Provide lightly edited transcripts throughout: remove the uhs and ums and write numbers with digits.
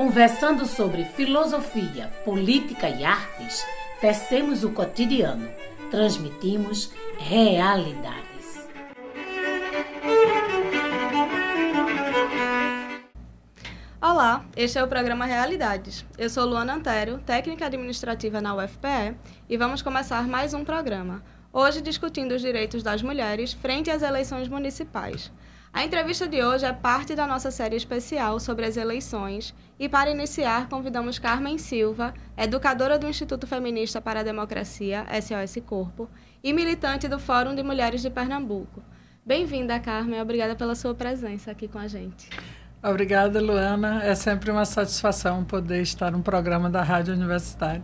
Conversando sobre filosofia, política e artes, tecemos o cotidiano, transmitimos realidades. Olá, este é o programa Realidades. Eu sou Luana Antero, técnica administrativa na UFPE, e vamos começar mais um programa, hoje discutindo os direitos das mulheres frente às eleições municipais. A entrevista de hoje é parte da nossa série especial sobre as eleições e, para iniciar, convidamos Carmen Silva, educadora do Instituto Feminista para a Democracia, SOS Corpo, e militante do Fórum de Mulheres de Pernambuco. Bem-vinda, Carmen. Obrigada pela sua presença aqui com a gente. Obrigada, Luana. É sempre uma satisfação poder estar no programa da Rádio Universitária.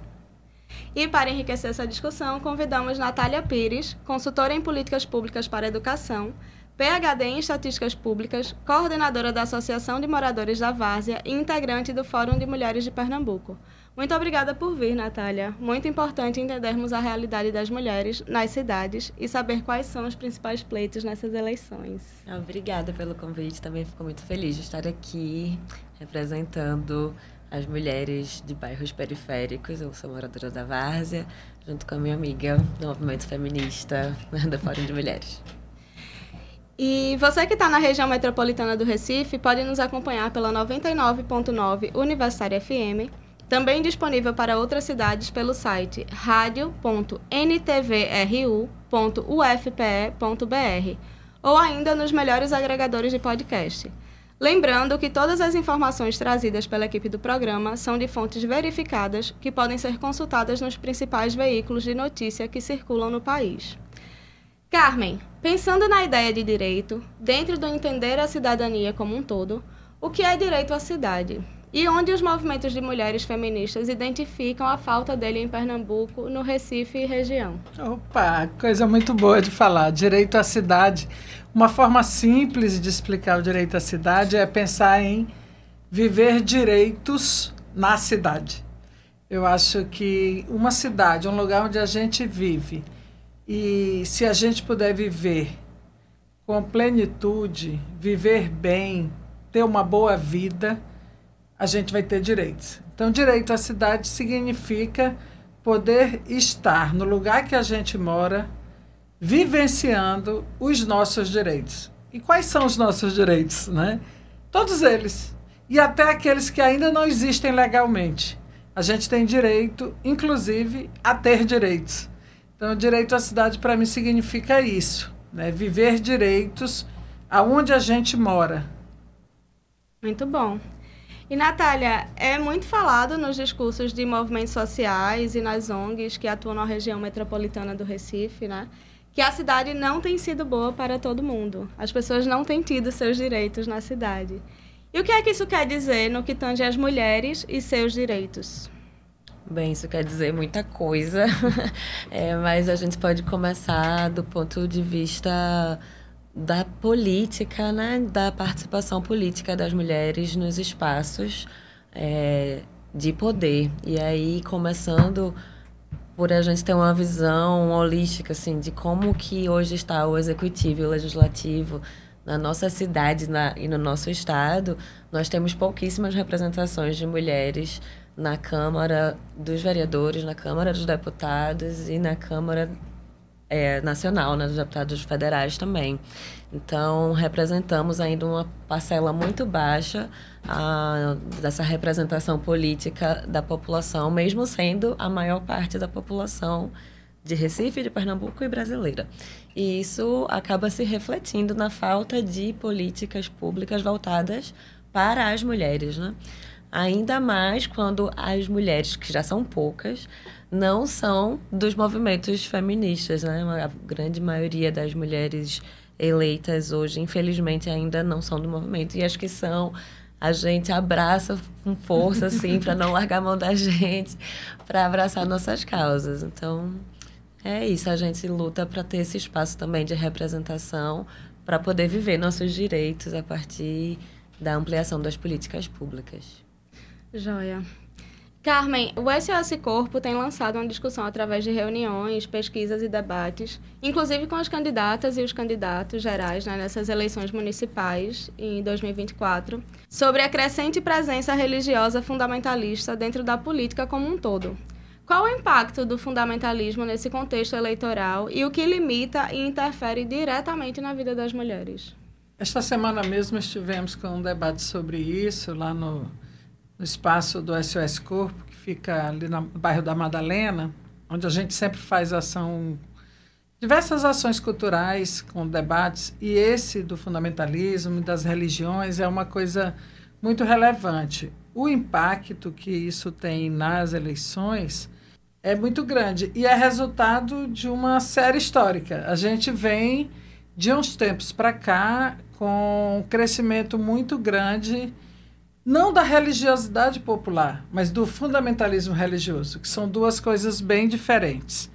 E para enriquecer essa discussão, convidamos Natália Pires, consultora em políticas públicas para a educação, PhD em Estatísticas Públicas, coordenadora da Associação de Moradores da Várzea e integrante do Fórum de Mulheres de Pernambuco. Muito obrigada por vir, Natália. Muito importante entendermos a realidade das mulheres nas cidades e saber quais são os principais pleitos nessas eleições. Obrigada pelo convite. Também fico muito feliz de estar aqui representando as mulheres de bairros periféricos. Eu sou moradora da Várzea, junto com a minha amiga do movimento feminista do Fórum de Mulheres. E você que está na região metropolitana do Recife pode nos acompanhar pela 99.9 Universitária FM, também disponível para outras cidades pelo site radio.ntvru.ufpe.br ou ainda nos melhores agregadores de podcast. Lembrando que todas as informações trazidas pela equipe do programa são de fontes verificadas que podem ser consultadas nos principais veículos de notícia que circulam no país. Carmen, pensando na ideia de direito, dentro do entender a cidadania como um todo, o que é direito à cidade? E onde os movimentos de mulheres feministas identificam a falta dele em Pernambuco, no Recife e região? Opa, coisa muito boa de falar. Direito à cidade. Uma forma simples de explicar o direito à cidade é pensar em viver direitos na cidade. Eu acho que uma cidade, um lugar onde a gente vive, e se a gente puder viver com plenitude, viver bem, ter uma boa vida, a gente vai ter direitos. Então, direito à cidade significa poder estar no lugar que a gente mora, vivenciando os nossos direitos. E quais são os nossos direitos, né? Todos eles. E até aqueles que ainda não existem legalmente. A gente tem direito, inclusive, a ter direitos. Então, direito à cidade, para mim, significa isso, né? Viver direitos aonde a gente mora. Muito bom. E, Natália, é muito falado nos discursos de movimentos sociais e nas ONGs que atuam na região metropolitana do Recife, né, que a cidade não tem sido boa para todo mundo. As pessoas não têm tido seus direitos na cidade. E o que é que isso quer dizer no que tange às mulheres e seus direitos? Bem, isso quer dizer muita coisa, mas a gente pode começar do ponto de vista da política, né, da participação política das mulheres nos espaços de poder. E aí, começando por a gente ter uma visão holística, assim, de como que hoje está o executivo e o legislativo na nossa cidade e no nosso estado. Nós temos pouquíssimas representações de mulheres na Câmara dos Vereadores, na Câmara dos Deputados e na Câmara Nacional, né, dos deputados federais também. Então, representamos ainda uma parcela muito baixa dessa representação política da população, mesmo sendo a maior parte da população de Recife, de Pernambuco e brasileira. E isso acaba se refletindo na falta de políticas públicas voltadas para as mulheres, né? Ainda mais quando as mulheres, que já são poucas, não são dos movimentos feministas, né? A grande maioria das mulheres eleitas hoje, infelizmente, ainda não são do movimento. E as que são, a gente abraça com força, assim, para não largar a mão da gente, para abraçar nossas causas. Então, é isso. A gente luta para ter esse espaço também de representação, para poder viver nossos direitos a partir da ampliação das políticas públicas. Joia. Carmen, o SOS Corpo tem lançado uma discussão através de reuniões, pesquisas e debates, inclusive com as candidatas e os candidatos gerais, né, nessas eleições municipais em 2024, sobre a crescente presença religiosa fundamentalista dentro da política como um todo. Qual o impacto do fundamentalismo nesse contexto eleitoral e o que limita e interfere diretamente na vida das mulheres? Esta semana mesmo estivemos com um debate sobre isso lá no espaço do SOS Corpo, que fica ali no bairro da Madalena, onde a gente sempre faz diversas ações culturais com debates, e esse do fundamentalismo e das religiões é uma coisa muito relevante. O impacto que isso tem nas eleições é muito grande e é resultado de uma série histórica. A gente vem de uns tempos para cá com um crescimento muito grande, não da religiosidade popular, mas do fundamentalismo religioso, que são duas coisas bem diferentes.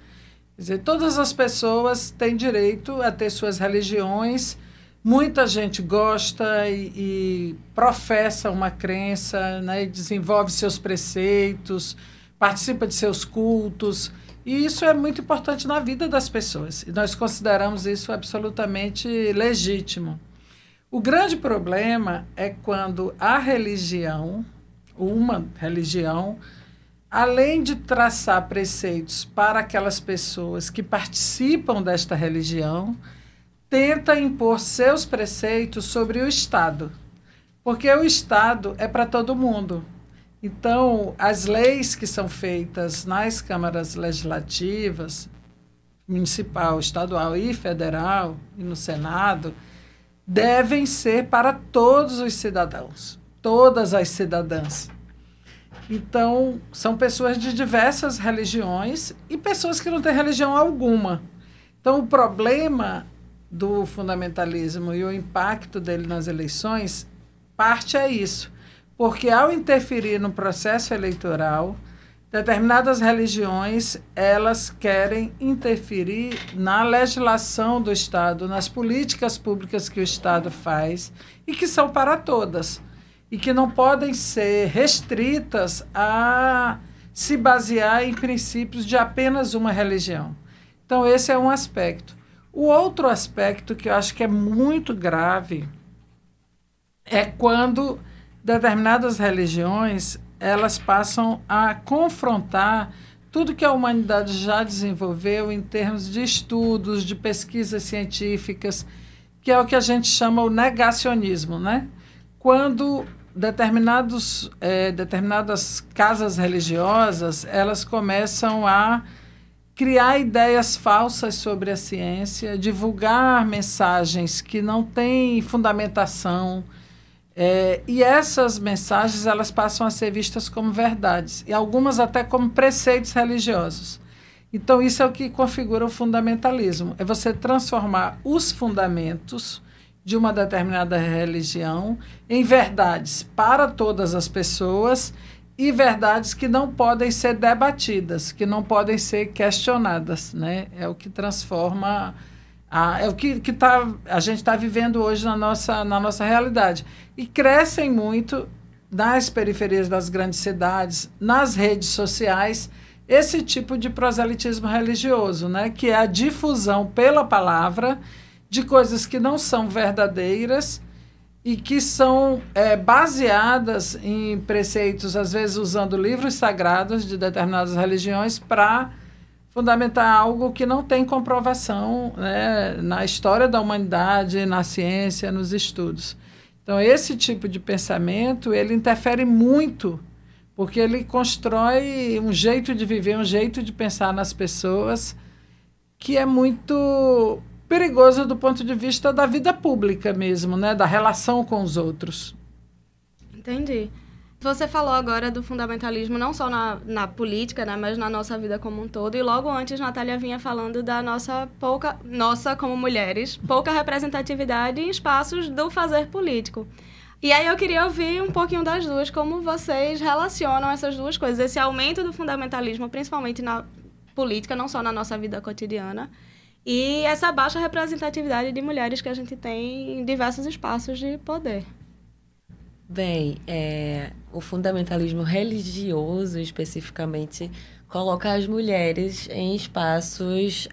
Quer dizer, todas as pessoas têm direito a ter suas religiões, muita gente gosta e professa uma crença, né, e desenvolve seus preceitos, participa de seus cultos, e isso é muito importante na vida das pessoas, e nós consideramos isso absolutamente legítimo. O grande problema é quando a religião, uma religião, além de traçar preceitos para aquelas pessoas que participam desta religião, tenta impor seus preceitos sobre o Estado, porque o Estado é para todo mundo. Então, as leis que são feitas nas câmaras legislativas, municipal, estadual e federal, e no Senado, devem ser para todos os cidadãos, todas as cidadãs. Então, são pessoas de diversas religiões e pessoas que não têm religião alguma. Então, o problema do fundamentalismo e o impacto dele nas eleições parte é isso, porque ao interferir no processo eleitoral, determinadas religiões, elas querem interferir na legislação do Estado, nas políticas públicas que o Estado faz e que são para todas e que não podem ser restritas a se basear em princípios de apenas uma religião. Então, esse é um aspecto. O outro aspecto que eu acho que é muito grave é quando determinadas religiões elas passam a confrontar tudo que a humanidade já desenvolveu em termos de estudos, de pesquisas científicas, que é o que a gente chama o negacionismo, né? Quando determinadas casas religiosas, elas começam a criar ideias falsas sobre a ciência, divulgar mensagens que não têm fundamentação, e essas mensagens elas passam a ser vistas como verdades, e algumas até como preceitos religiosos. Então, isso é o que configura o fundamentalismo, é você transformar os fundamentos de uma determinada religião em verdades para todas as pessoas e verdades que não podem ser debatidas, que não podem ser questionadas, né? É o que transforma... é o que a gente está vivendo hoje na nossa realidade. E crescem muito nas periferias das grandes cidades, nas redes sociais, esse tipo de proselitismo religioso, né? Que é a difusão pela palavra de coisas que não são verdadeiras e que são baseadas em preceitos, às vezes usando livros sagrados de determinadas religiões para fundamentar algo que não tem comprovação, né, na história da humanidade, na ciência, nos estudos. Então, esse tipo de pensamento, ele interfere muito, porque ele constrói um jeito de viver, um jeito de pensar nas pessoas que é muito perigoso do ponto de vista da vida pública mesmo, né, da relação com os outros. Entendi. Você falou agora do fundamentalismo não só na política, né, mas na nossa vida como um todo. E logo antes, Natália vinha falando da nossa como mulheres, pouca representatividade em espaços do fazer político. E aí eu queria ouvir um pouquinho das duas, como vocês relacionam essas duas coisas. Esse aumento do fundamentalismo, principalmente na política, não só na nossa vida cotidiana, e essa baixa representatividade de mulheres que a gente tem em diversos espaços de poder. Bem, o fundamentalismo religioso, especificamente, coloca as mulheres em espaços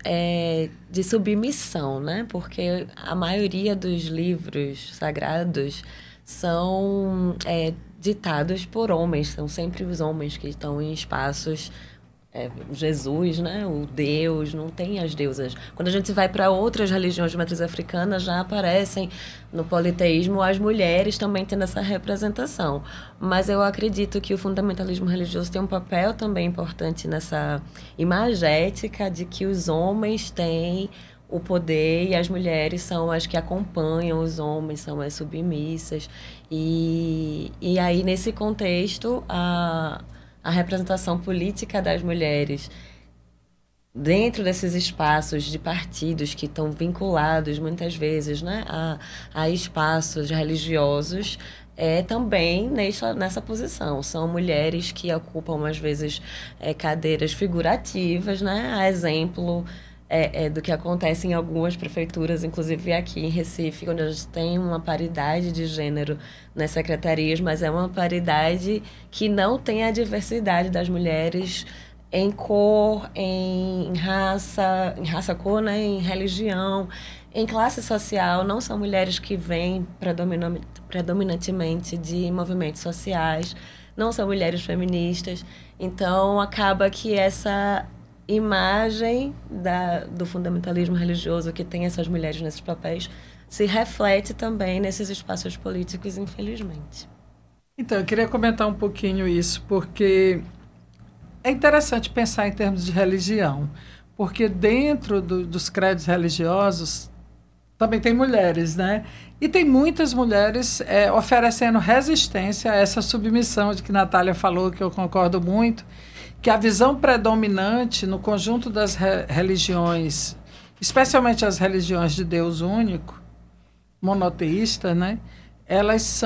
de submissão, né? Porque a maioria dos livros sagrados são ditados por homens, são sempre os homens que estão em espaços. Jesus, né? O Deus, não tem as deusas. Quando a gente vai para outras religiões de matriz africana, já aparecem no politeísmo as mulheres também tendo essa representação. Mas eu acredito que o fundamentalismo religioso tem um papel também importante nessa imagética de que os homens têm o poder e as mulheres são as que acompanham os homens, são as submissas. E aí, nesse contexto, a representação política das mulheres dentro desses espaços de partidos que estão vinculados muitas vezes, né, a espaços religiosos também nessa posição. São mulheres que ocupam às vezes cadeiras figurativas, né, a exemplo do que acontece em algumas prefeituras, inclusive aqui em Recife, onde a gente tem uma paridade de gênero nas secretarias, mas é uma paridade que não tem a diversidade das mulheres em cor, em raça cor, né, em religião, em classe social. Não são mulheres que vêm predominantemente de movimentos sociais, não são mulheres feministas. Então, acaba que essa imagem do fundamentalismo religioso que tem essas mulheres nesses papéis se reflete também nesses espaços políticos, infelizmente. Então, eu queria comentar um pouquinho isso, porque é interessante pensar em termos de religião, porque dentro dos credos religiosos também tem mulheres, né? E tem muitas mulheres oferecendo resistência a essa submissão de que Natália falou, que eu concordo muito, que a visão predominante no conjunto das religiões, especialmente as religiões de Deus único, monoteísta, né? Elas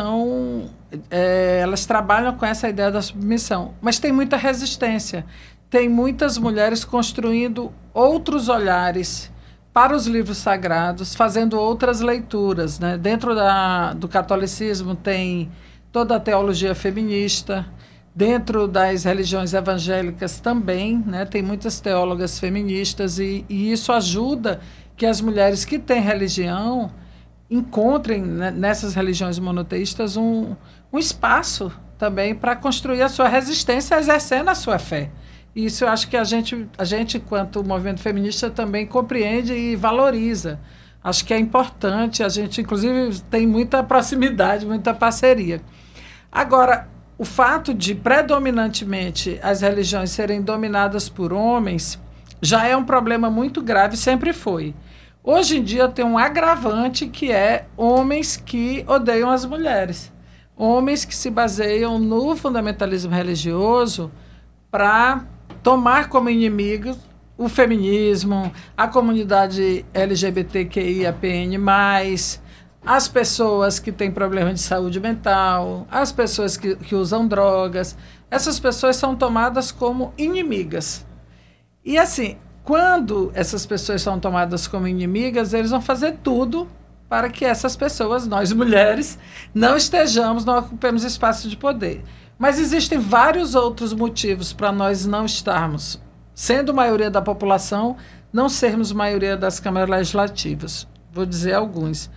trabalham com essa ideia da submissão, mas tem muita resistência. Tem muitas mulheres construindo outros olhares para os livros sagrados, fazendo outras leituras, né? Dentro do catolicismo tem toda a teologia feminista. Dentro das religiões evangélicas também, né, tem muitas teólogas feministas e isso ajuda que as mulheres que têm religião encontrem, né, nessas religiões monoteístas um espaço também para construir a sua resistência exercendo a sua fé. E isso eu acho que a gente, enquanto movimento feminista, também compreende e valoriza. Acho que é importante, a gente, inclusive, tem muita proximidade, muita parceria. Agora, o fato de, predominantemente, as religiões serem dominadas por homens já é um problema muito grave, sempre foi. Hoje em dia tem um agravante que é homens que odeiam as mulheres. Homens que se baseiam no fundamentalismo religioso para tomar como inimigos o feminismo, a comunidade LGBTQIAPN+, as pessoas que têm problema de saúde mental, as pessoas que usam drogas. Essas pessoas são tomadas como inimigas. E assim, quando essas pessoas são tomadas como inimigas, eles vão fazer tudo para que essas pessoas, nós mulheres, não ocupemos espaço de poder. Mas existem vários outros motivos para nós não estarmos, sendo maioria da população, não sermos maioria das câmaras legislativas. Vou dizer alguns.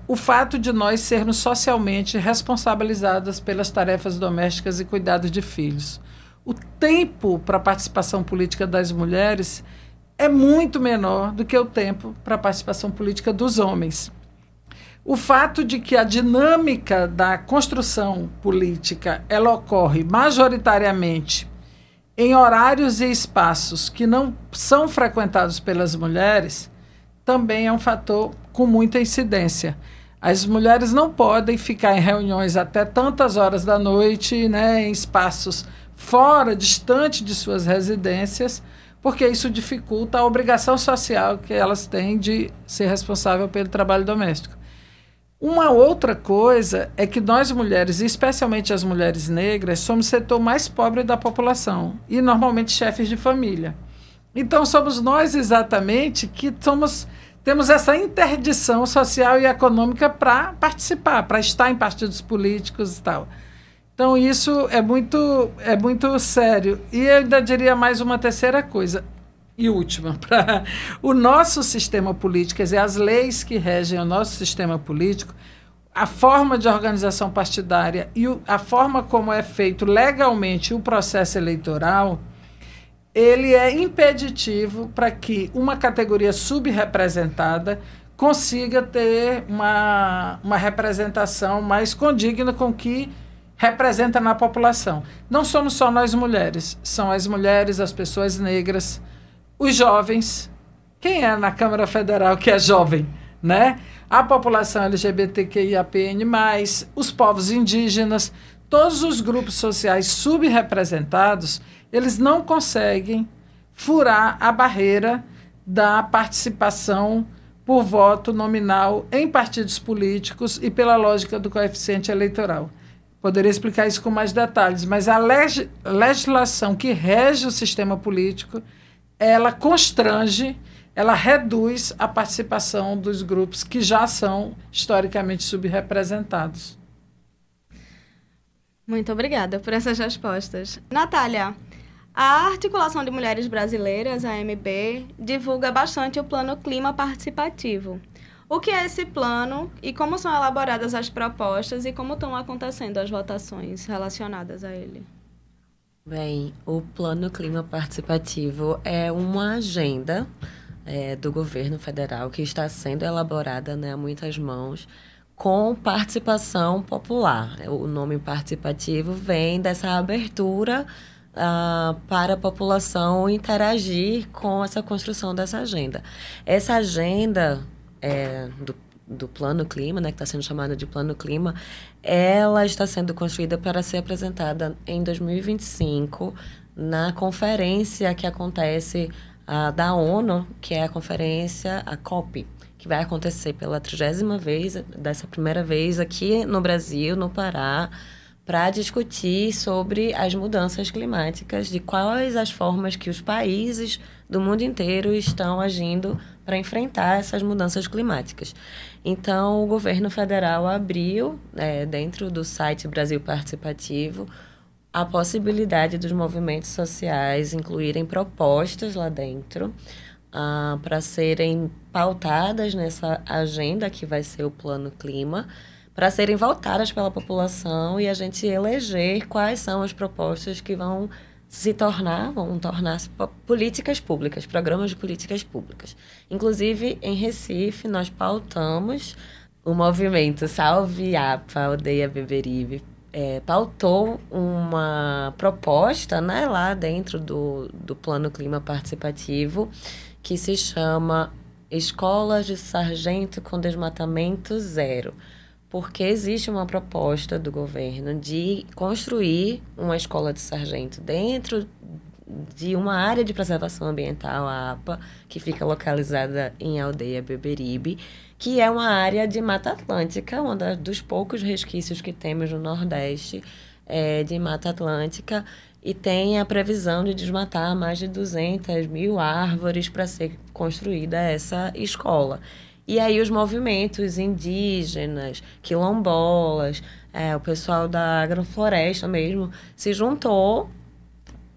O fato de nós sermos socialmente responsabilizadas pelas tarefas domésticas e cuidado de filhos. O tempo para a participação política das mulheres é muito menor do que o tempo para a participação política dos homens. O fato de que a dinâmica da construção política ela ocorre majoritariamente em horários e espaços que não são frequentados pelas mulheres também é um fator com muita incidência. As mulheres não podem ficar em reuniões até tantas horas da noite, né, em espaços fora, distante de suas residências, porque isso dificulta a obrigação social que elas têm de ser responsável pelo trabalho doméstico. Uma outra coisa é que nós mulheres, e especialmente as mulheres negras, somos o setor mais pobre da população e normalmente chefes de família. Então somos nós exatamente que temos essa interdição social e econômica para participar, para estar em partidos políticos e tal. Então, isso é muito sério. E eu ainda diria mais uma terceira coisa, e última, para o nosso sistema político, quer dizer, as leis que regem o nosso sistema político, a forma de organização partidária e a forma como é feito legalmente o processo eleitoral, ele é impeditivo para que uma categoria subrepresentada consiga ter uma representação mais condigna com o que representa na população. Não somos só nós mulheres, são as mulheres, as pessoas negras, os jovens. Quem é na Câmara Federal que é jovem, né? A população LGBTQIAPN+, os povos indígenas, todos os grupos sociais subrepresentados, eles não conseguem furar a barreira da participação por voto nominal em partidos políticos e pela lógica do coeficiente eleitoral. Poderia explicar isso com mais detalhes, mas a legislação que rege o sistema político, ela constrange, ela reduz a participação dos grupos que já são historicamente subrepresentados. Muito obrigada por essas respostas. Natália, a Articulação de Mulheres Brasileiras, a AMB, divulga bastante o Plano Clima Participativo. O que é esse plano e como são elaboradas as propostas e como estão acontecendo as votações relacionadas a ele? Bem, o Plano Clima Participativo é uma agenda do governo federal que está sendo elaborada, né, a muitas mãos, com participação popular. O nome participativo vem dessa abertura para a população interagir com essa construção dessa agenda. Essa agenda do Plano Clima, né, que está sendo chamada de Plano Clima, ela está sendo construída para ser apresentada em 2025 na conferência que acontece da ONU, que é a conferência, a COP, que vai acontecer pela 30ª vez, dessa primeira vez aqui no Brasil, no Pará, para discutir sobre as mudanças climáticas, de quais as formas que os países do mundo inteiro estão agindo para enfrentar essas mudanças climáticas. Então, o governo federal abriu, dentro do site Brasil Participativo, a possibilidade dos movimentos sociais incluírem propostas lá dentro para serem pautadas nessa agenda que vai ser o Plano Clima, para serem votadas pela população e a gente eleger quais são as propostas que vão tornar-se políticas públicas, programas de políticas públicas. Inclusive, em Recife, nós pautamos o movimento Salve APA, Aldeia Beberibe, pautou uma proposta, né, lá dentro do Plano Clima Participativo, que se chama Escolas de Sargento com Desmatamento Zero. Porque existe uma proposta do governo de construir uma escola de sargento dentro de uma área de preservação ambiental, a APA, que fica localizada em Aldeia Beberibe, que é uma área de Mata Atlântica, um dos poucos resquícios que temos no Nordeste de Mata Atlântica, e tem a previsão de desmatar mais de 200 mil árvores para ser construída essa escola. E aí os movimentos indígenas, quilombolas, o pessoal da agrofloresta mesmo, se juntou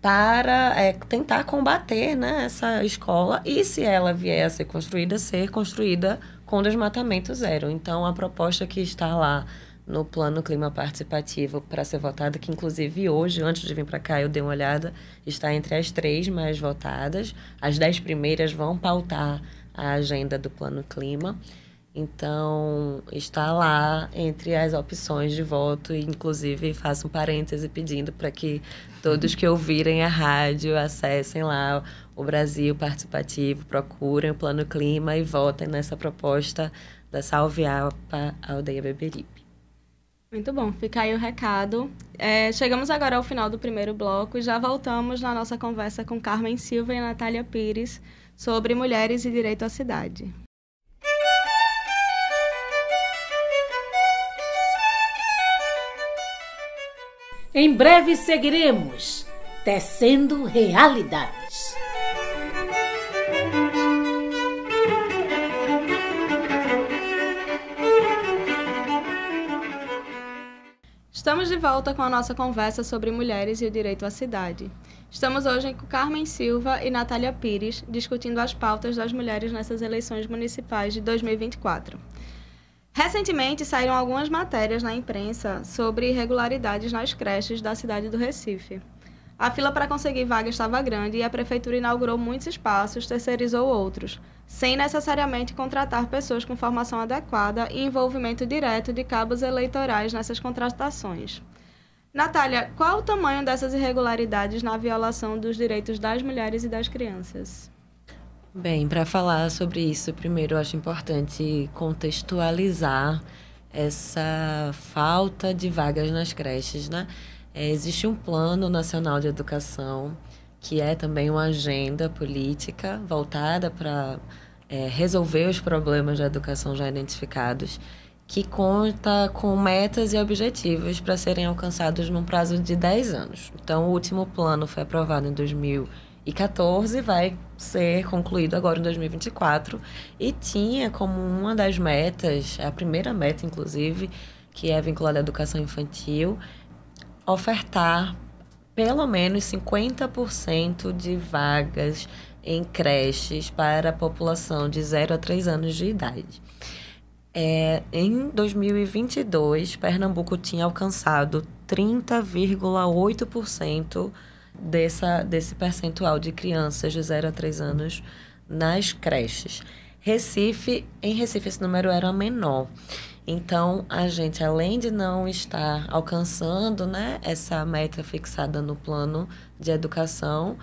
para tentar combater, né, essa escola e, se ela vier a ser construída com desmatamento zero. Então, a proposta que está lá no Plano Clima Participativo para ser votada, que inclusive hoje, antes de vir para cá, eu dei uma olhada, está entre as 3 mais votadas. As 10 primeiras vão pautar a agenda do Plano Clima. Então, está lá entre as opções de voto, e inclusive faço um parêntese pedindo para que todos que ouvirem a rádio acessem lá o Brasil Participativo, procurem o Plano Clima e votem nessa proposta da Salve APA Aldeia Beberibe. Muito bom, fica aí o recado. Chegamos agora ao final do primeiro bloco e já voltamos na nossa conversa com Carmen Silva e Natália Pires sobre mulheres e direito à cidade. Em breve seguiremos tecendo realidades. Estamos de volta com a nossa conversa sobre mulheres e o direito à cidade. Estamos hoje com Carmen Silva e Natália Pires, discutindo as pautas das mulheres nessas eleições municipais de 2024. Recentemente saíram algumas matérias na imprensa sobre irregularidades nas creches da cidade do Recife. A fila para conseguir vaga estava grande e a prefeitura inaugurou muitos espaços, terceirizou outros, sem necessariamente contratar pessoas com formação adequada e envolvimento direto de cabos eleitorais nessas contratações. Natália, qual o tamanho dessas irregularidades na violação dos direitos das mulheres e das crianças? Bem, para falar sobre isso, primeiro eu acho importante contextualizar essa falta de vagas nas creches, né? Existe um Plano Nacional de Educação, que é também uma agenda política voltada para resolver os problemas da educação já identificados, que conta com metas e objetivos para serem alcançados num prazo de 10 anos. Então, o último plano foi aprovado em 2014, vai ser concluído agora em 2024, e tinha como uma das metas, a primeira meta, inclusive, que é vinculada à educação infantil, ofertar pelo menos 50% de vagas em creches para a população de 0 a 3 anos de idade. Em 2022, Pernambuco tinha alcançado 30,8% desse percentual de crianças de 0 a 3 anos nas creches. Em Recife, esse número era menor. Então, a gente, além de não estar alcançando, né, essa meta fixada no plano de educação,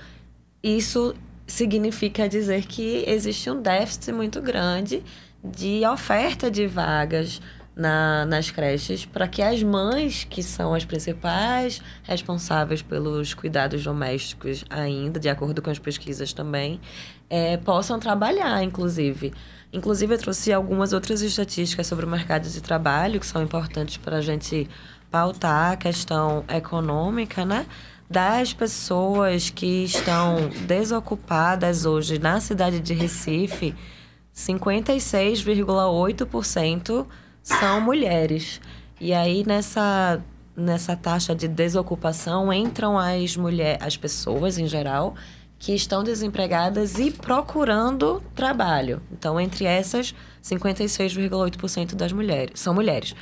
isso significa dizer que existe um déficit muito grande de oferta de vagas nas creches para que as mães, que são as principais responsáveis pelos cuidados domésticos ainda, de acordo com as pesquisas também, possam trabalhar, inclusive. Inclusive, eu trouxe algumas outras estatísticas sobre o mercado de trabalho que são importantes para a gente pautar a questão econômica, né? Das pessoas que estão desocupadas hoje na cidade de Recife, 56,8% são mulheres. E aí, nessa taxa de desocupação, entram as pessoas, em geral, que estão desempregadas e procurando trabalho. Então, entre essas, 56,8% das mulheres são mulheres.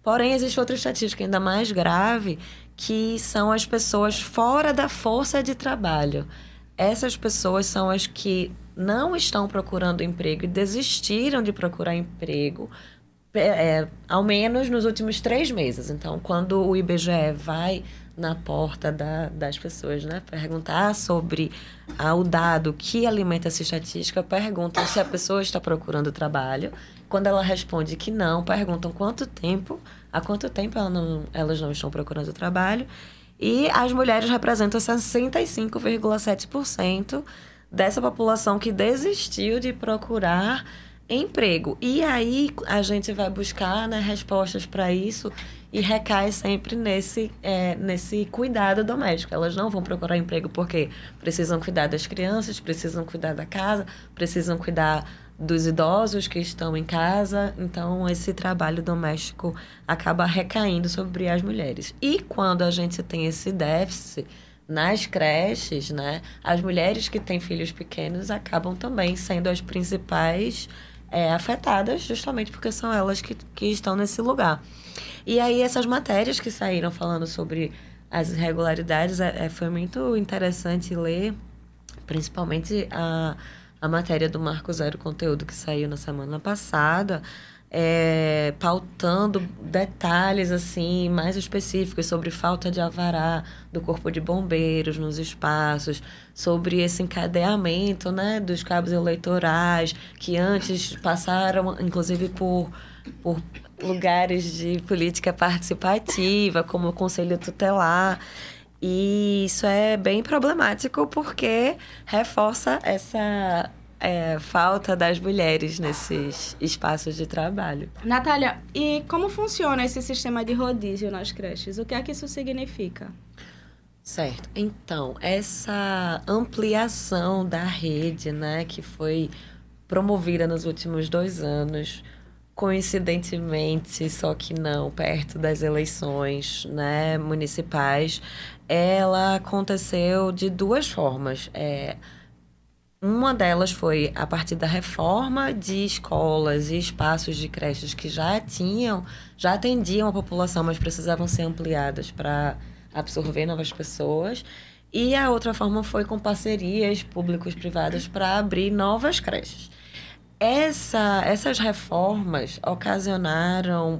Porém, existe outra estatística ainda mais grave, que são as pessoas fora da força de trabalho. Essas pessoas são as que não estão procurando emprego e desistiram de procurar emprego, ao menos nos últimos 3 meses. Então, quando o IBGE vai na porta das pessoas, né, perguntar sobre o dado que alimenta essa estatística, perguntam se a pessoa está procurando trabalho. Quando ela responde que não, perguntam há quanto tempo elas não estão procurando trabalho. E as mulheres representam 65,7% dessa população que desistiu de procurar emprego. E aí a gente vai buscar, né, respostas para isso e recai sempre nesse cuidado doméstico. Elas não vão procurar emprego porque precisam cuidar das crianças, precisam cuidar da casa, precisam cuidar dos idosos que estão em casa. Então, esse trabalho doméstico acaba recaindo sobre as mulheres. E quando a gente tem esse déficit nas creches, né, as mulheres que têm filhos pequenos acabam também sendo as principais afetadas, justamente porque são elas que estão nesse lugar. E aí, essas matérias que saíram falando sobre as irregularidades, foi muito interessante ler, principalmente a matéria do Marco Zero Conteúdo, que saiu na semana passada, pautando detalhes assim, mais específicos sobre falta de alvará do Corpo de Bombeiros nos espaços, sobre esse encadeamento, né, dos cabos eleitorais, que antes passaram, inclusive, por lugares de política participativa, como o Conselho Tutelar. E isso é bem problemático porque reforça essa falta das mulheres nesses espaços de trabalho. Natália, e como funciona esse sistema de rodízio nas creches? O que é que isso significa? Certo. Então, essa ampliação da rede, né, que foi promovida nos últimos 2 anos coincidentemente, só que não, perto das eleições, né, municipais, ela aconteceu de duas formas. Uma delas foi a partir da reforma de escolas e espaços de creches que já atendiam a população, mas precisavam ser ampliadas para absorver novas pessoas. E a outra forma foi com parcerias públicos-privadas para abrir novas creches. Essas reformas ocasionaram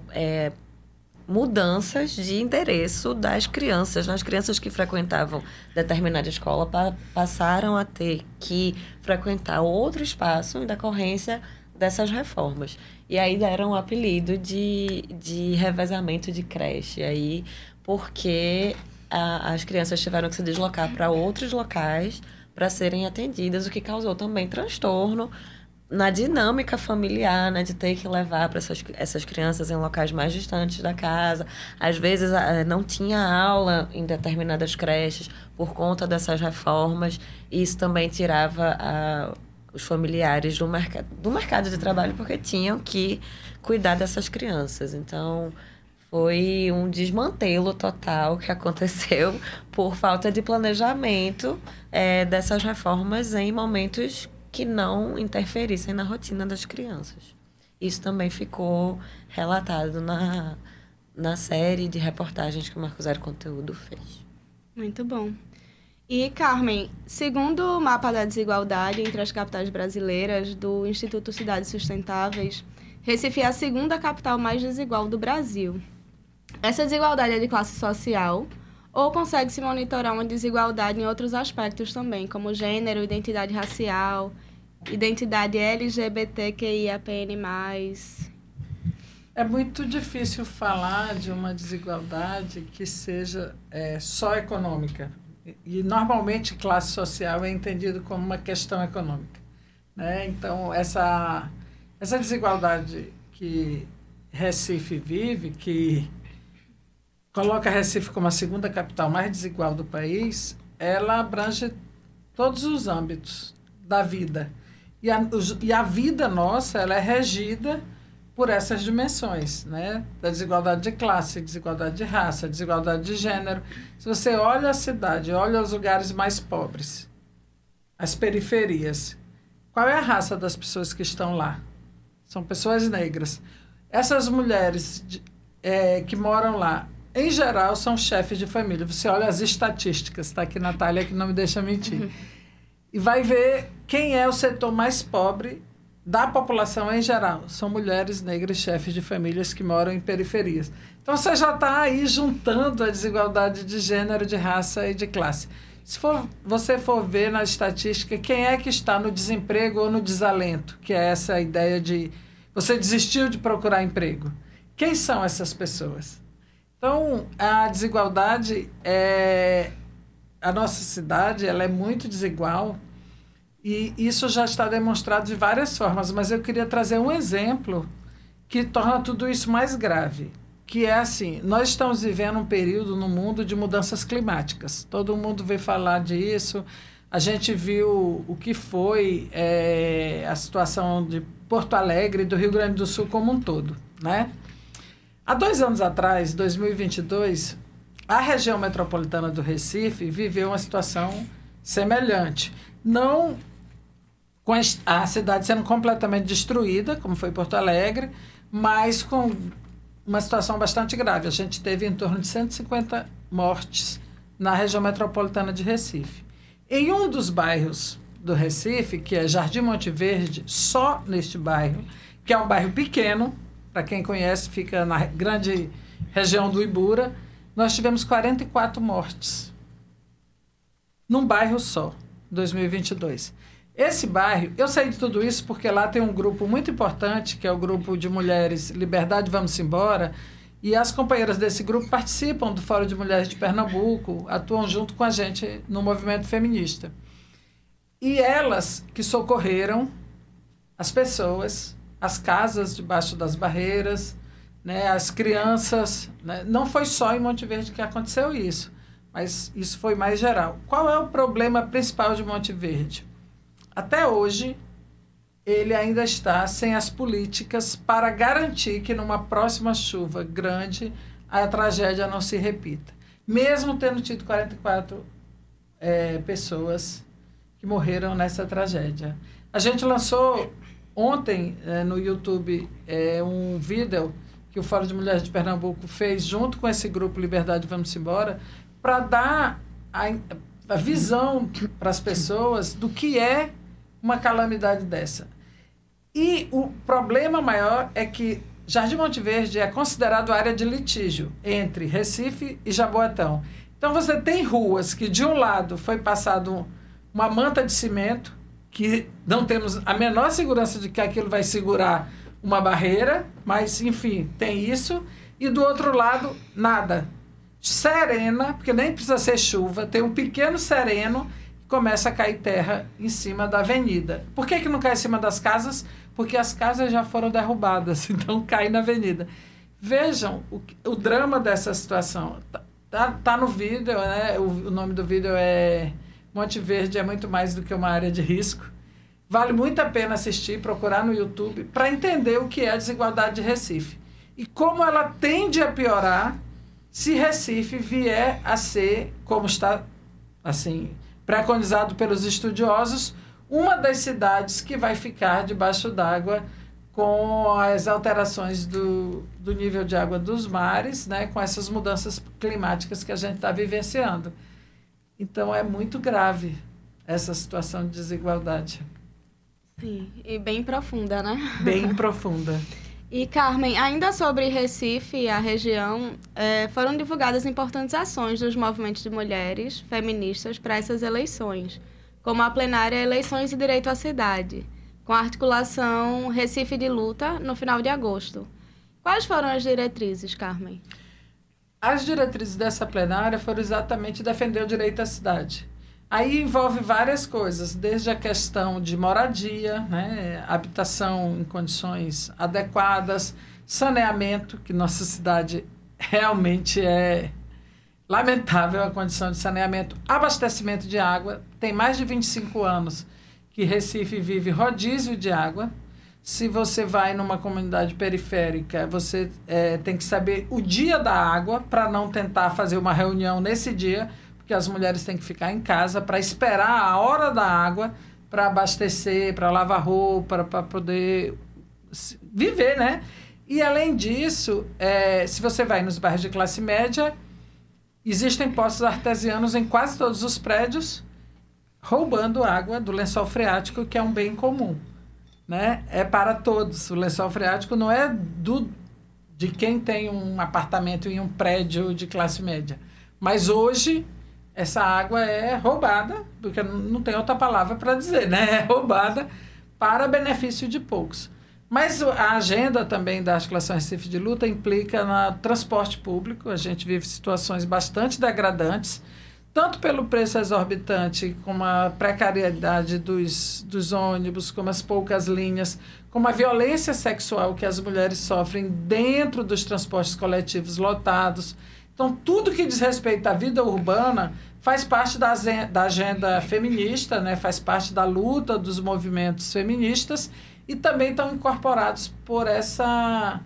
mudanças de endereço das crianças. As crianças que frequentavam determinada escola passaram a ter que frequentar outro espaço em decorrência dessas reformas. E aí deram o apelido de revezamento de creche. Aí, porque as crianças tiveram que se deslocar para outros locais para serem atendidas, o que causou também transtorno na dinâmica familiar, né, de ter que levar para essas crianças em locais mais distantes da casa. Às vezes não tinha aula em determinadas creches por conta dessas reformas, e isso também tirava os familiares do mercado de trabalho, porque tinham que cuidar dessas crianças. Então, foi um desmantelo total que aconteceu por falta de planejamento dessas reformas em momentos que não interferissem na rotina das crianças. Isso também ficou relatado na série de reportagens que o Marco Zero Conteúdo fez. Muito bom. E, Carmen, segundo o mapa da desigualdade entre as capitais brasileiras do Instituto Cidades Sustentáveis, Recife é a segunda capital mais desigual do Brasil. Essa desigualdade é de classe social ou consegue-se monitorar uma desigualdade em outros aspectos também, como gênero, identidade racial, identidade LGBTQIAPN+. É muito difícil falar de uma desigualdade que seja só econômica. E, normalmente, classe social é entendido como uma questão econômica, né? Então, essa desigualdade que Recife vive, que coloca Recife como a segunda capital mais desigual do país, ela abrange todos os âmbitos da vida. E a vida nossa, ela é regida por essas dimensões, né? Da desigualdade de classe, desigualdade de raça, desigualdade de gênero. Se você olha a cidade, olha os lugares mais pobres, as periferias, qual é a raça das pessoas que estão lá? São pessoas negras. Essas mulheres que moram lá, em geral, são chefes de família. Você olha as estatísticas, está aqui Natália, que não me deixa mentir. E vai ver quem é o setor mais pobre da população em geral. São mulheres negras, chefes de famílias que moram em periferias. Então, você já está aí juntando a desigualdade de gênero, de raça e de classe. Se você for ver na estatística, quem é que está no desemprego ou no desalento, que é essa ideia de você desistiu de procurar emprego. Quem são essas pessoas? Então, a desigualdade a nossa cidade, ela é muito desigual, e isso já está demonstrado de várias formas, mas eu queria trazer um exemplo que torna tudo isso mais grave, que é assim: nós estamos vivendo um período no mundo de mudanças climáticas. Todo mundo veio falar disso. A gente viu o que foi a situação de Porto Alegre e do Rio Grande do Sul como um todo, né? Há 2 anos atrás, 2022, a região metropolitana do Recife viveu uma situação semelhante. Não com a cidade sendo completamente destruída, como foi Porto Alegre, mas com uma situação bastante grave. A gente teve em torno de 150 mortes na região metropolitana de Recife. Em um dos bairros do Recife, que é Jardim Monte Verde, só neste bairro, que é um bairro pequeno, para quem conhece, fica na grande região do Ibura, nós tivemos 44 mortes num bairro só, 2022. Esse bairro, eu sei de tudo isso porque lá tem um grupo muito importante, que é o grupo de mulheres Liberdade Vamos Embora, e as companheiras desse grupo participam do Fórum de Mulheres de Pernambuco, atuam junto com a gente no movimento feminista. E elas que socorreram as pessoas, as casas debaixo das barreiras, né, as crianças, né? Não foi só em Monte Verde que aconteceu isso, mas isso foi mais geral. Qual é o problema principal de Monte Verde? Até hoje, ele ainda está sem as políticas para garantir que numa próxima chuva grande a tragédia não se repita. Mesmo tendo tido 44 pessoas que morreram nessa tragédia. A gente lançou ontem no YouTube um vídeo que o Fórum de Mulheres de Pernambuco fez junto com esse grupo Liberdade Vamos Embora, para dar a visão para as pessoas do que é uma calamidade dessa. E o problema maior é que Jardim Monte Verde é considerado área de litígio entre Recife e Jaboatão. Então, você tem ruas que, de um lado, foi passado uma manta de cimento, que não temos a menor segurança de que aquilo vai segurar uma barreira, mas, enfim, tem isso. E, do outro lado, nada. Serena, porque nem precisa ser chuva, tem um pequeno sereno e começa a cair terra em cima da avenida. Por que não cai em cima das casas? Porque as casas já foram derrubadas, então cai na avenida. Vejam o drama dessa situação. Tá no vídeo, né? O nome do vídeo é Monte Verde é muito mais do que uma área de risco. Vale muito a pena assistir, procurar no YouTube, para entender o que é a desigualdade de Recife. E como ela tende a piorar se Recife vier a ser, como está assim, preconizado pelos estudiosos, uma das cidades que vai ficar debaixo d'água com as alterações do nível de água dos mares, né, com essas mudanças climáticas que a gente está vivenciando. Então, é muito grave essa situação de desigualdade. Sim, e bem profunda, né? Bem profunda. E, Carmen, ainda sobre Recife e a região, foram divulgadas importantes ações dos movimentos de mulheres feministas para essas eleições, como a plenária Eleições e Direito à Cidade, com a articulação Recife de Luta no final de agosto. Quais foram as diretrizes, Carmen? As diretrizes dessa plenária foram exatamente defender o direito à cidade. Aí envolve várias coisas, desde a questão de moradia, né, habitação em condições adequadas, saneamento, que nossa cidade realmente é lamentável a condição de saneamento, abastecimento de água. Tem mais de 25 anos que Recife vive rodízio de água. Se você vai numa comunidade periférica, você tem que saber o dia da água para não tentar fazer uma reunião nesse dia, porque as mulheres têm que ficar em casa para esperar a hora da água para abastecer, para lavar roupa, para poder viver, né? E, além disso, se você vai nos bairros de classe média, existem poços artesianos em quase todos os prédios, roubando água do lençol freático, que é um bem comum, né? É para todos. O lençol freático não é de quem tem um apartamento em um prédio de classe média. Mas hoje essa água é roubada, porque não tem outra palavra para dizer, né? É roubada para benefício de poucos. Mas a agenda também da articulação Recife de Luta implica no transporte público. A gente vive situações bastante degradantes, tanto pelo preço exorbitante, como a precariedade dos ônibus, como as poucas linhas, como a violência sexual que as mulheres sofrem dentro dos transportes coletivos lotados. Então, tudo que diz respeito à vida urbana faz parte da agenda feminista, né? Faz parte da luta dos movimentos feministas e também estão incorporados por essa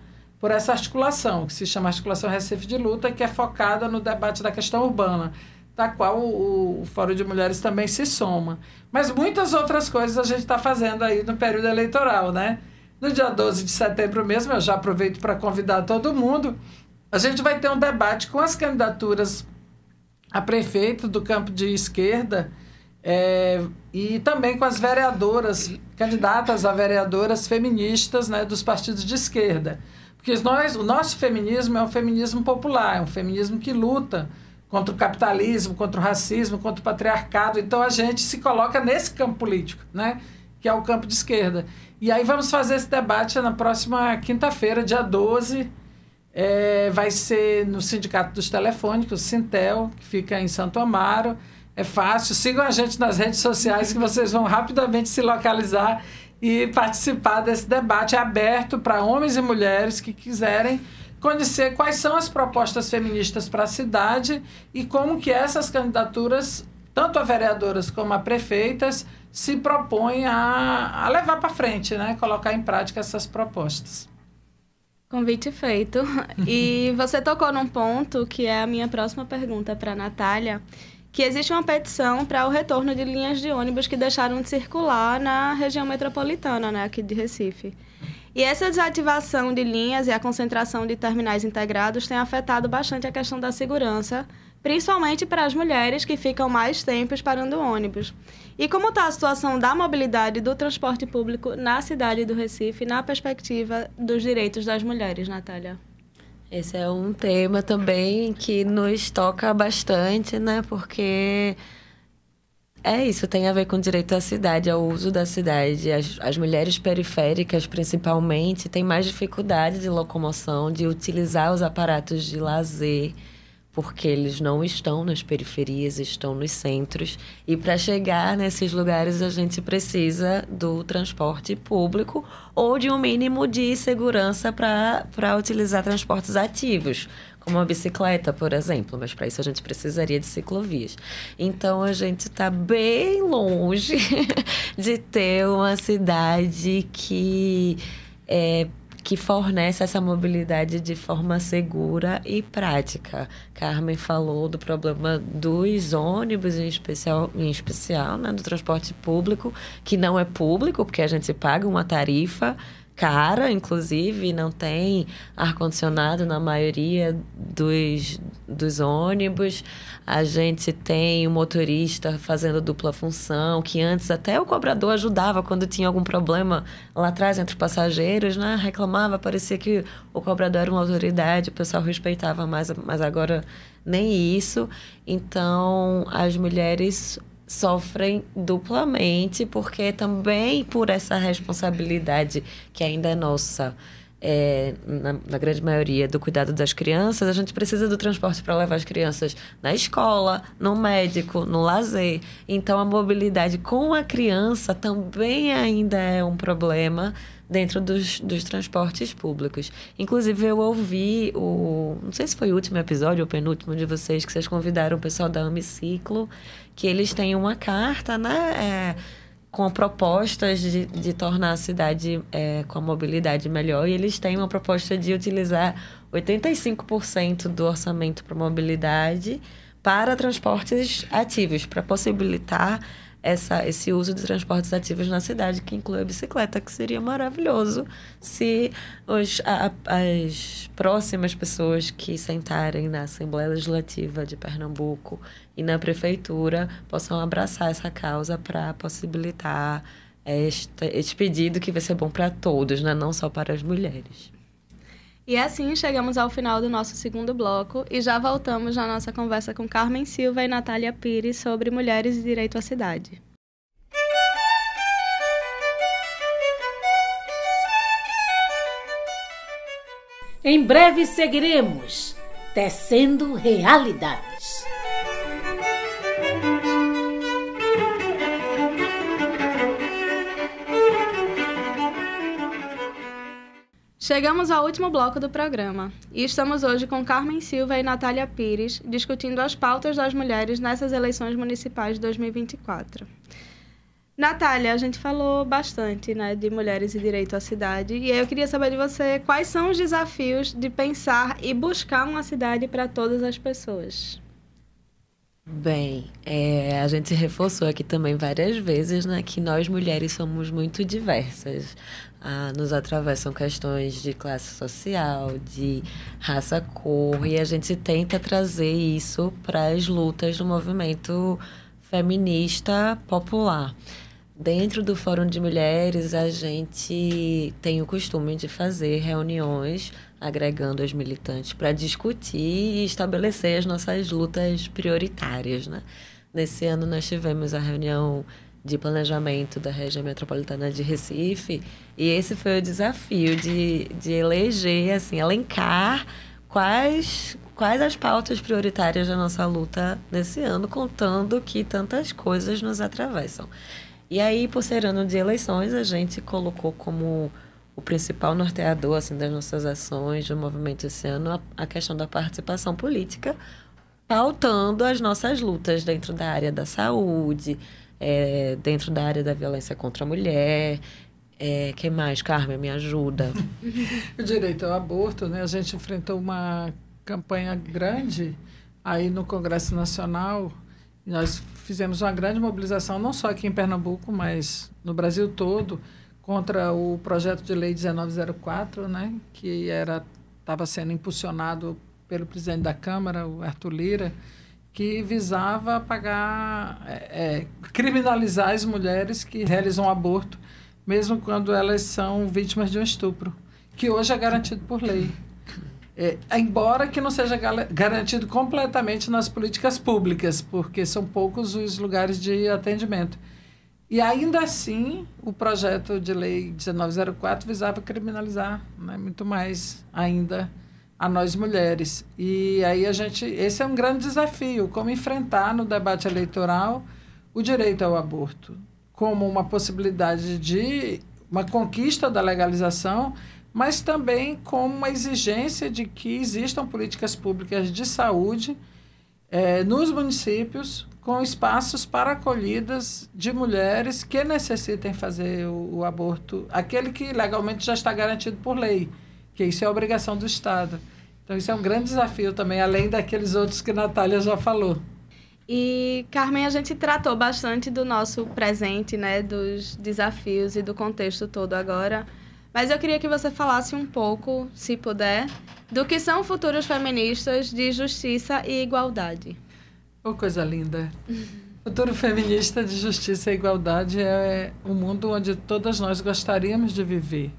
articulação, que se chama Articulação Recife de Luta, que é focada no debate da questão urbana, da qual o Fórum de Mulheres também se soma. Mas muitas outras coisas a gente está fazendo aí no período eleitoral, né? No dia 12 de setembro mesmo, eu já aproveito para convidar todo mundo, a gente vai ter um debate com as candidaturas a prefeito do campo de esquerda e também com as vereadoras, candidatas a vereadoras feministas, né, dos partidos de esquerda. Porque o nosso feminismo é um feminismo popular, é um feminismo que luta contra o capitalismo, contra o racismo, contra o patriarcado. Então, a gente se coloca nesse campo político, né, que é o campo de esquerda. E aí vamos fazer esse debate na próxima quinta-feira, dia 12, vai ser no Sindicato dos Telefônicos, Sintel, que fica em Santo Amaro. É fácil, sigam a gente nas redes sociais que vocês vão rapidamente se localizar e participar desse debate. É aberto para homens e mulheres que quiserem conhecer quais são as propostas feministas para a cidade e como que essas candidaturas, tanto a vereadoras como a prefeitas, se propõe a levar para frente, né? Colocar em prática essas propostas. Convite feito. E você tocou num ponto que é a minha próxima pergunta para a Natália, que existe uma petição para o retorno de linhas de ônibus que deixaram de circular na região metropolitana, né, aqui de Recife. E essa desativação de linhas e a concentração de terminais integrados tem afetado bastante a questão da segurança, principalmente para as mulheres que ficam mais tempo esperando o ônibus. E como está a situação da mobilidade do transporte público na cidade do Recife, na perspectiva dos direitos das mulheres, Natália? Esse é um tema também que nos toca bastante, né? Porque é isso, tem a ver com o direito à cidade, ao uso da cidade. As mulheres periféricas, principalmente, têm mais dificuldade de locomoção, de utilizar os aparatos de lazer, porque eles não estão nas periferias, estão nos centros. E para chegar nesses lugares, a gente precisa do transporte público ou de um mínimo de segurança para utilizar transportes ativos, como a bicicleta, por exemplo. Mas para isso a gente precisaria de ciclovias. Então, a gente está bem longe de ter uma cidade que fornece essa mobilidade de forma segura e prática. Carmen falou do problema dos ônibus, em especial, né, do transporte público, que não é público, porque a gente paga uma tarifa cara, inclusive, não tem ar-condicionado na maioria dos ônibus. A gente tem o motorista fazendo dupla função, que antes até o cobrador ajudava quando tinha algum problema lá atrás entre passageiros, né? Reclamava, parecia que o cobrador era uma autoridade, o pessoal respeitava mais, mas agora nem isso. Então, as mulheres sofrem duplamente, porque também por essa responsabilidade que ainda é nossa, na grande maioria, do cuidado das crianças, a gente precisa do transporte para levar as crianças na escola, no médico, no lazer. Então, a mobilidade com a criança também ainda é um problema dentro dos transportes públicos. Inclusive, eu ouvi não sei se foi o último episódio ou o penúltimo de vocês, que vocês convidaram o pessoal da Amiciclo, que eles têm uma carta, né, com propostas de tornar a cidade com a mobilidade melhor, e eles têm uma proposta de utilizar 85% do orçamento para mobilidade para transportes ativos, para possibilitar esse uso de transportes ativos na cidade, que inclui a bicicleta, que seria maravilhoso se as próximas pessoas que sentarem na Assembleia Legislativa de Pernambuco e na Prefeitura possam abraçar essa causa para possibilitar este pedido, que vai ser bom para todos, né? Não só para as mulheres. E assim chegamos ao final do nosso segundo bloco e já voltamos na nossa conversa com Carmen Silva e Natália Pires sobre mulheres e direito à cidade. Em breve seguiremos tecendo realidades. Chegamos ao último bloco do programa e estamos hoje com Carmen Silva e Natália Pires discutindo as pautas das mulheres nessas eleições municipais de 2024. Natália, a gente falou bastante, né, de mulheres e direito à cidade, e eu queria saber de você quais são os desafios de pensar e buscar uma cidade para todas as pessoas. Bem, a gente reforçou aqui também várias vezes, né, que nós mulheres somos muito diversas. Nos atravessam questões de classe social, de raça, cor, e a gente tenta trazer isso para as lutas do movimento feminista popular. Dentro do Fórum de Mulheres, a gente tem o costume de fazer reuniões agregando as militantes para discutir e estabelecer as nossas lutas prioritárias, né? Nesse ano, nós tivemos a reunião de planejamento da região metropolitana de Recife, e esse foi o desafio de eleger, assim, elencar quais as pautas prioritárias da nossa luta nesse ano, contando que tantas coisas nos atravessam. E aí, por ser ano de eleições, a gente colocou como o principal norteador, assim, das nossas ações do movimento esse ano a questão da participação política, pautando as nossas lutas dentro da área da saúde, dentro da área da violência contra a mulher. Que mais, Carmen? Me ajuda. O direito ao aborto, né? A gente enfrentou uma campanha grande aí no Congresso Nacional. Nós fizemos uma grande mobilização, não só aqui em Pernambuco, mas no Brasil todo, contra o projeto de lei 1904, né? Que estava sendo impulsionado pelo presidente da Câmara, o Arthur Lira, que visava criminalizar as mulheres que realizam aborto, mesmo quando elas são vítimas de um estupro, que hoje é garantido por lei. Embora que não seja garantido completamente nas políticas públicas, porque são poucos os lugares de atendimento. E ainda assim, o projeto de lei 1904 visava criminalizar, né, muito mais ainda a nós mulheres. E aí esse é um grande desafio, como enfrentar no debate eleitoral o direito ao aborto, como uma possibilidade de uma conquista da legalização, mas também como uma exigência de que existam políticas públicas de saúde nos municípios, com espaços para acolhidas de mulheres que necessitem fazer o aborto, aquele que legalmente já está garantido por lei, que isso é obrigação do Estado. Então, isso é um grande desafio também, além daqueles outros que a Natália já falou. E, Carmen, a gente tratou bastante do nosso presente, né, dos desafios e do contexto todo agora, mas eu queria que você falasse um pouco, se puder, do que são futuros feministas de justiça e igualdade. Oh, coisa linda. Futuro feminista de justiça e igualdade é um mundo onde todas nós gostaríamos de viver.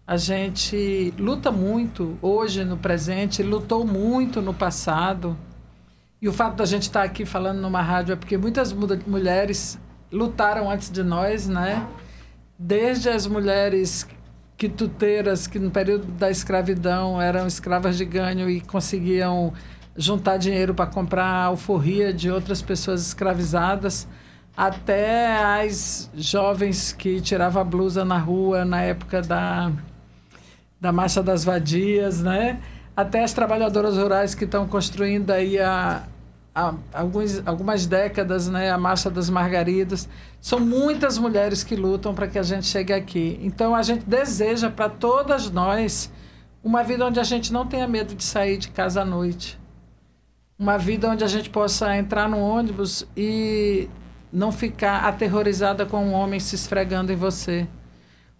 A gente luta muito hoje no presente, lutou muito no passado. E o fato da gente estar aqui falando numa rádio é porque muitas mulheres lutaram antes de nós, né? Desde as mulheres quituteiras, que no período da escravidão eram escravas de ganho e conseguiam juntar dinheiro para comprar a alforria de outras pessoas escravizadas, até as jovens que tiravam a blusa na rua na época da Marcha das Vadias, né? Até as trabalhadoras rurais que estão construindo aí há algumas décadas, né, a Marcha das Margaridas. São muitas mulheres que lutam para que a gente chegue aqui. Então, a gente deseja para todas nós uma vida onde a gente não tenha medo de sair de casa à noite. Uma vida onde a gente possa entrar no ônibus e não ficar aterrorizada com um homem se esfregando em você.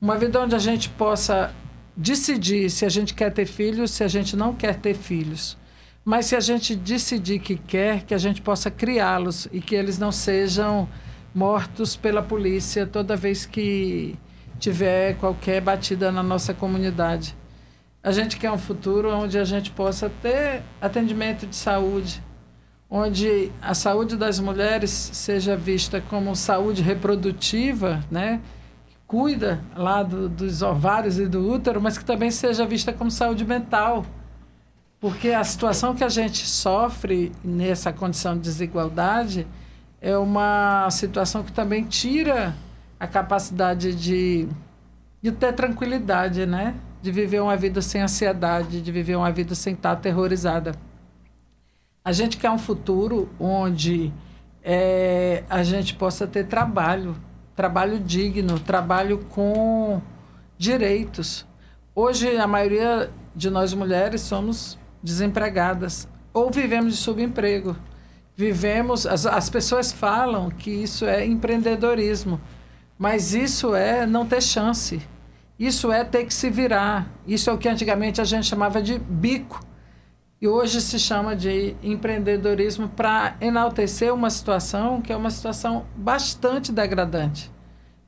Uma vida onde a gente possa decidir se a gente quer ter filhos, se a gente não quer ter filhos. Mas se a gente decidir que quer, que a gente possa criá-los e que eles não sejam mortos pela polícia toda vez que tiver qualquer batida na nossa comunidade. A gente quer um futuro onde a gente possa ter atendimento de saúde, onde a saúde das mulheres seja vista como saúde reprodutiva, né? Que cuida lá dos ovários e do útero, mas que também seja vista como saúde mental. Porque a situação que a gente sofre nessa condição de desigualdade é uma situação que também tira a capacidade de ter tranquilidade, né? De viver uma vida sem ansiedade, de viver uma vida sem estar aterrorizada. A gente quer um futuro onde a gente possa ter trabalho digno, trabalho com direitos. Hoje, a maioria de nós mulheres somos desempregadas ou vivemos de subemprego. As pessoas falam que isso é empreendedorismo, mas isso é não ter chance. Isso é ter que se virar. Isso é o que antigamente a gente chamava de bico. E hoje se chama de empreendedorismo para enaltecer uma situação que é uma situação bastante degradante,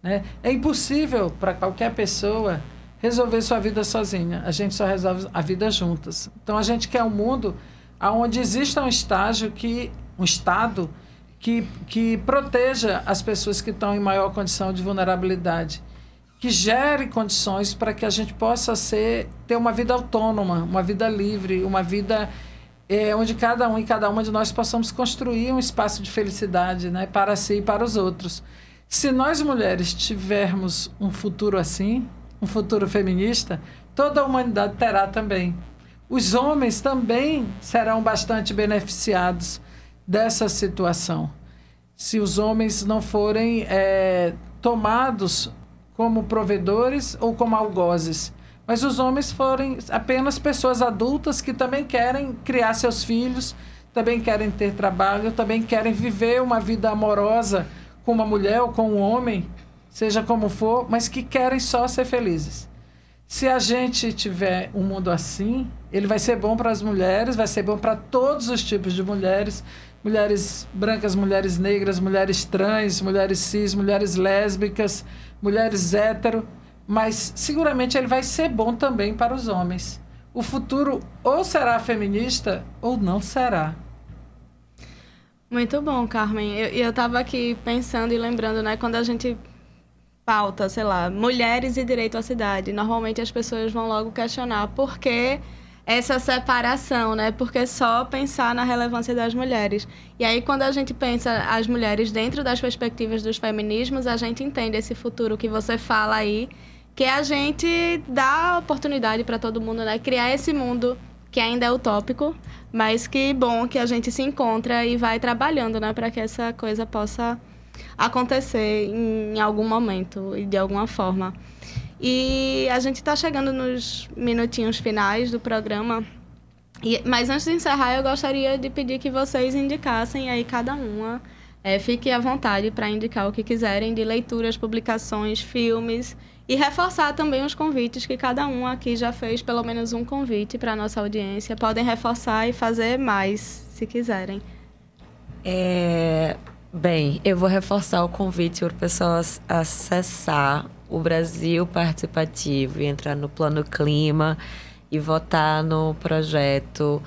né? É impossível para qualquer pessoa resolver sua vida sozinha. A gente só resolve a vida juntas. Então, a gente quer um mundo onde exista um Estado que proteja as pessoas que estão em maior condição de vulnerabilidade, que gere condições para que a gente possa ter uma vida autônoma, uma vida livre, uma vida onde cada um e cada uma de nós possamos construir um espaço de felicidade, né, para si e para os outros. Se nós mulheres tivermos um futuro assim, um futuro feminista, toda a humanidade terá também. Os homens também serão bastante beneficiados dessa situação. se os homens não forem tomados como provedores ou como algozes. Mas os homens forem apenas pessoas adultas que também querem criar seus filhos, também querem ter trabalho, também querem viver uma vida amorosa com uma mulher ou com um homem, seja como for, mas que querem só ser felizes. Se a gente tiver um mundo assim, ele vai ser bom para as mulheres, vai ser bom para todos os tipos de mulheres, mulheres brancas, mulheres negras, mulheres trans, mulheres cis, mulheres lésbicas, mulheres hétero, mas seguramente ele vai ser bom também para os homens. O futuro ou será feminista ou não será. Muito bom, Carmen. Eu estava aqui pensando e lembrando, né, quando a gente pauta, sei lá, mulheres e direito à cidade, normalmente as pessoas vão logo questionar por que essa separação, né? Por que só pensar na relevância das mulheres? E aí, quando a gente pensa as mulheres dentro das perspectivas dos feminismos, a gente entende esse futuro que você fala aí, que a gente dá oportunidade para todo mundo, né? Criar esse mundo que ainda é utópico, mas que bom que a gente se encontra e vai trabalhando, né? Para que essa coisa possa acontecer em algum momento e de alguma forma. E a gente está chegando nos minutinhos finais do programa, mas antes de encerrar eu gostaria de pedir que vocês indicassem aí cada uma, fique à vontade para indicar o que quiserem de leituras, publicações, filmes, e reforçar também os convites que cada um aqui já fez, pelo menos um convite para a nossa audiência. Podem reforçar e fazer mais, se quiserem. Bem, eu vou reforçar o convite para o pessoal acessar o Brasil Participativo e entrar no Plano Clima e votar no projeto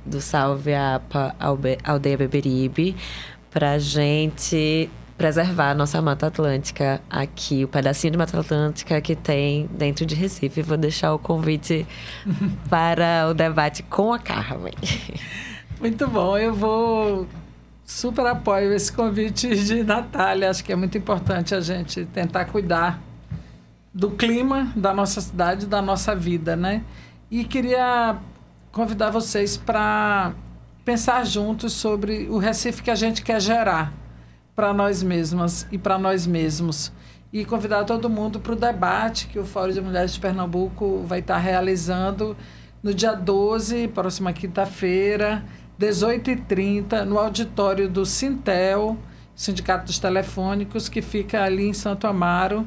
do Salve APA Aldeia Beberibe, para a gente preservar a nossa Mata Atlântica aqui, o pedacinho de Mata Atlântica que tem dentro de Recife. Vou deixar o convite para o debate com a Carmen. Muito bom, eu vou... Super apoio esse convite de Natália. Acho que é muito importante a gente tentar cuidar do clima da nossa cidade, da nossa vida, né? E queria convidar vocês para pensar juntos sobre o Recife que a gente quer gerar para nós mesmas e para nós mesmos. E convidar todo mundo para o debate que o Fórum de Mulheres de Pernambuco vai estar realizando no dia 12, próxima quinta-feira, 18h30, no auditório do Sintel, Sindicato dos Telefônicos, que fica ali em Santo Amaro.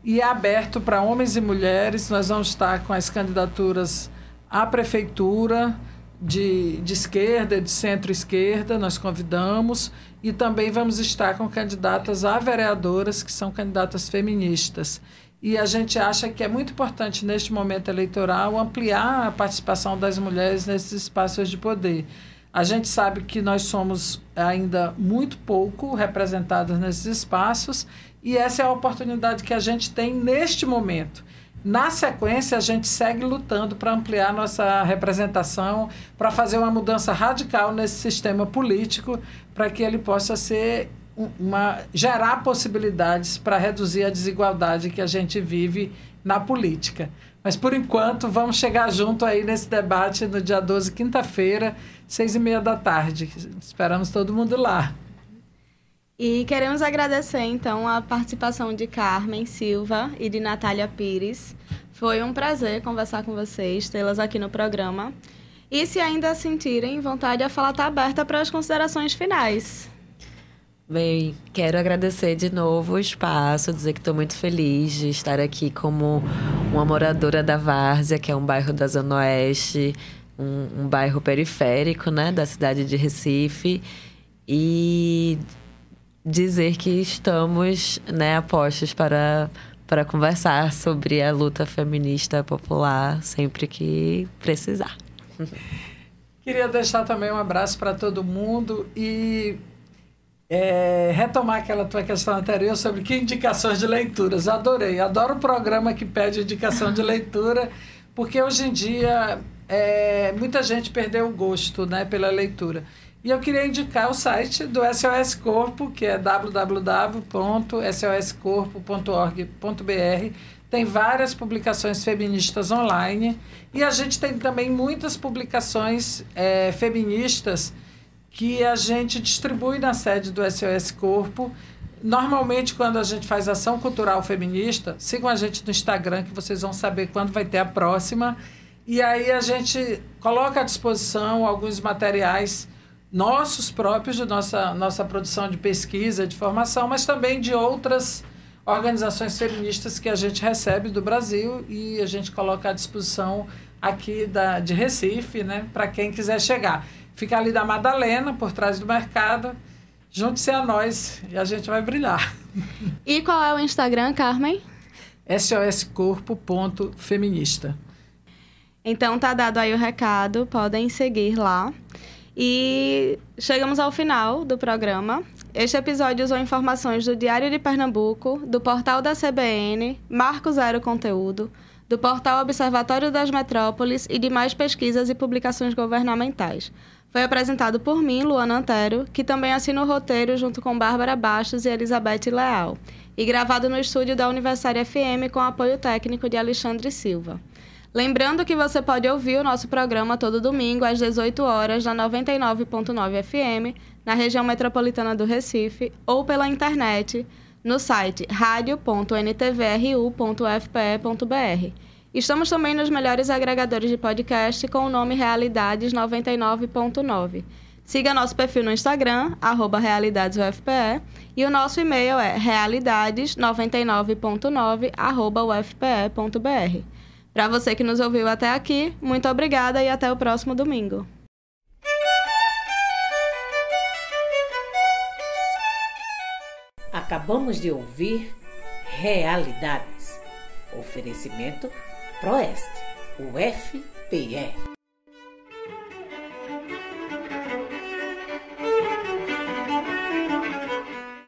E é aberto para homens e mulheres. Nós vamos estar com as candidaturas à prefeitura de esquerda, de centro-esquerda, nós convidamos. E também vamos estar com candidatas a vereadoras, que são candidatas feministas. E a gente acha que é muito importante, neste momento eleitoral, ampliar a participação das mulheres nesses espaços de poder. A gente sabe que nós somos ainda muito pouco representados nesses espaços e essa é a oportunidade que a gente tem neste momento. Na sequência, a gente segue lutando para ampliar nossa representação, para fazer uma mudança radical nesse sistema político, para que ele possa ser gerar possibilidades para reduzir a desigualdade que a gente vive na política. Mas, por enquanto, vamos chegar junto aí nesse debate no dia 12, quinta-feira, 18h30. Esperamos todo mundo lá. E queremos agradecer, então, a participação de Carmen Silva e de Natália Pires. Foi um prazer conversar com vocês, tê-las aqui no programa. E se ainda sentirem vontade, a fala está aberta para as considerações finais. Bem, quero agradecer de novo o espaço, dizer que estou muito feliz de estar aqui como uma moradora da Várzea, que é um bairro da Zona Oeste, um bairro periférico, né, da cidade de Recife, e dizer que estamos, né, apostos para conversar sobre a luta feminista popular sempre que precisar. Queria deixar também um abraço para todo mundo e retomar aquela tua questão anterior sobre que indicações de leituras. Adorei, adoro o programa que pede indicação de leitura, porque hoje em dia muita gente perdeu o gosto, né, pela leitura. E eu queria indicar o site do SOS Corpo, que é www.soscorpo.org.br. Tem várias publicações feministas online e a gente tem também muitas publicações feministas que a gente distribui na sede do SOS Corpo. Normalmente, quando a gente faz ação cultural feminista, sigam a gente no Instagram, que vocês vão saber quando vai ter a próxima. E aí a gente coloca à disposição alguns materiais nossos próprios, de nossa produção de pesquisa, de formação, mas também de outras organizações feministas que a gente recebe do Brasil e a gente coloca à disposição aqui de Recife, né, para quem quiser chegar. Fica ali da Madalena, por trás do mercado. Junte-se a nós e a gente vai brilhar. E qual é o Instagram, Carmen? soscorpo.feminista. Então tá dado aí o recado, podem seguir lá. E chegamos ao final do programa. Este episódio usou informações do Diário de Pernambuco, do portal da CBN, Marco Zero Conteúdo, do portal Observatório das Metrópoles e de mais pesquisas e publicações governamentais. Foi apresentado por mim, Luana Antero, que também assina o roteiro junto com Bárbara Bastos e Elizabeth Leal, e gravado no estúdio da Universitária FM com apoio técnico de Alexandre Silva. Lembrando que você pode ouvir o nosso programa todo domingo às 18 horas na 99.9 FM, na região metropolitana do Recife, ou pela internet no site radio.ntvru.fpe.br. Estamos também nos melhores agregadores de podcast com o nome Realidades 99.9. Siga nosso perfil no Instagram, @RealidadesUFPE, e o nosso e-mail é realidades99.9@ufpe.br. Para você que nos ouviu até aqui, muito obrigada e até o próximo domingo. Acabamos de ouvir Realidades. Oferecimento Proeste, UFPE.